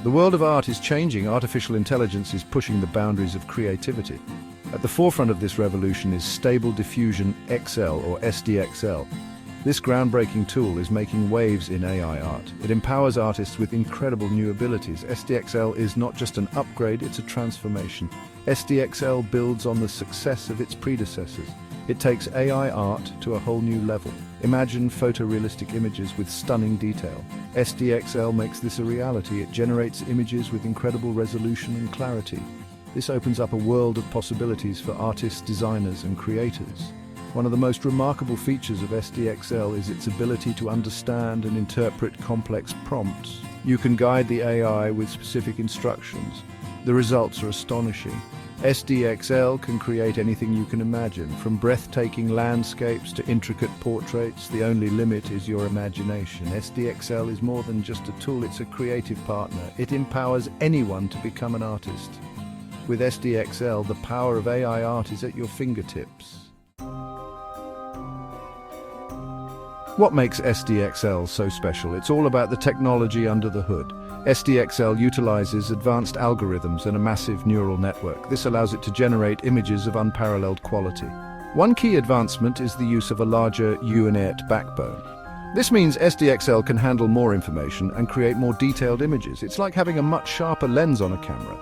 The world of art is changing. Artificial intelligence is pushing the boundaries of creativity. At the forefront of this revolution is Stable Diffusion XL, or SDXL. This groundbreaking tool is making waves in AI art. It empowers artists with incredible new abilities. SDXL is not just an upgrade, it's a transformation. SDXL builds on the success of its predecessors. It takes AI art to a whole new level. Imagine photorealistic images with stunning detail. SDXL makes this a reality. It generates images with incredible resolution and clarity. This opens up a world of possibilities for artists, designers, and creators. One of the most remarkable features of SDXL is its ability to understand and interpret complex prompts. You can guide the AI with specific instructions. The results are astonishing. SDXL can create anything you can imagine, from breathtaking landscapes to intricate portraits. The only limit is your imagination. SDXL is more than just a tool, it's a creative partner. It empowers anyone to become an artist. With SDXL, the power of AI art is at your fingertips. What makes SDXL so special? It's all about the technology under the hood. SDXL utilizes advanced algorithms and a massive neural network. This allows it to generate images of unparalleled quality. One key advancement is the use of a larger UNet backbone. This means SDXL can handle more information and create more detailed images. It's like having a much sharper lens on a camera.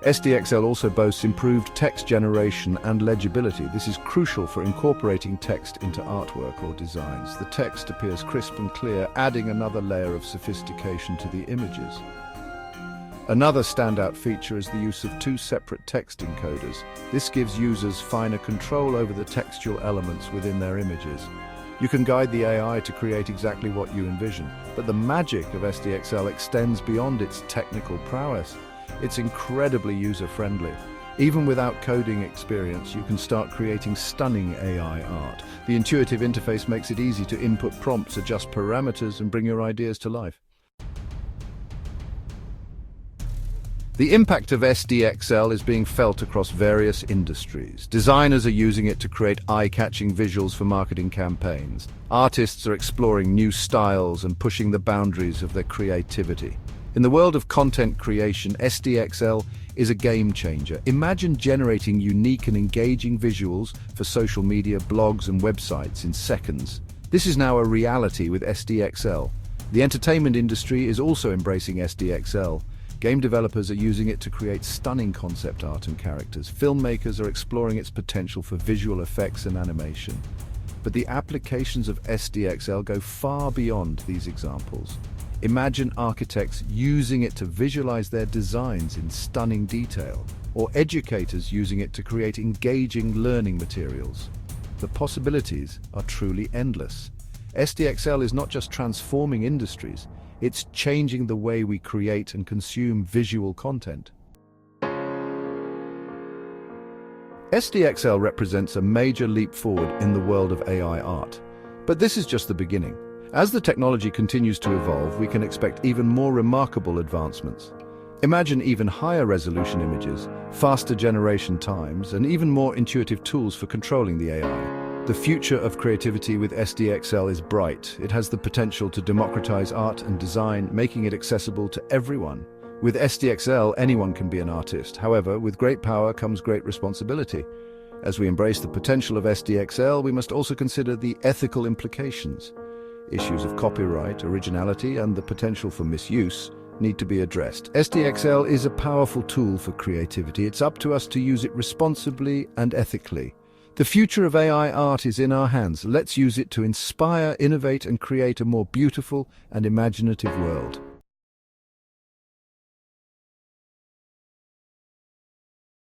SDXL also boasts improved text generation and legibility. This is crucial for incorporating text into artwork or designs. The text appears crisp and clear, adding another layer of sophistication to the images. Another standout feature is the use of two separate text encoders. This gives users finer control over the textual elements within their images. You can guide the AI to create exactly what you envision, but the magic of SDXL extends beyond its technical prowess. It's incredibly user-friendly. Even without coding experience, you can start creating stunning AI art. The intuitive interface makes it easy to input prompts, adjust parameters, and bring your ideas to life. The impact of SDXL is being felt across various industries. Designers are using it to create eye-catching visuals for marketing campaigns. Artists are exploring new styles and pushing the boundaries of their creativity. In the world of content creation, SDXL is a game changer. Imagine generating unique and engaging visuals for social media, blogs, and websites in seconds. This is now a reality with SDXL. The entertainment industry is also embracing SDXL. Game developers are using it to create stunning concept art and characters. Filmmakers are exploring its potential for visual effects and animation. But the applications of SDXL go far beyond these examples. Imagine architects using it to visualize their designs in stunning detail, or educators using it to create engaging learning materials. The possibilities are truly endless. SDXL is not just transforming industries, it's changing the way we create and consume visual content. SDXL represents a major leap forward in the world of AI art. But this is just the beginning. As the technology continues to evolve, we can expect even more remarkable advancements. Imagine even higher resolution images, faster generation times, and even more intuitive tools for controlling the AI. The future of creativity with SDXL is bright. It has the potential to democratize art and design, making it accessible to everyone. With SDXL, anyone can be an artist. However, with great power comes great responsibility. As we embrace the potential of SDXL, we must also consider the ethical implications. Issues of copyright, originality, and the potential for misuse need to be addressed. SDXL is a powerful tool for creativity. It's up to us to use it responsibly and ethically. The future of AI art is in our hands. Let's use it to inspire, innovate, and create a more beautiful and imaginative world.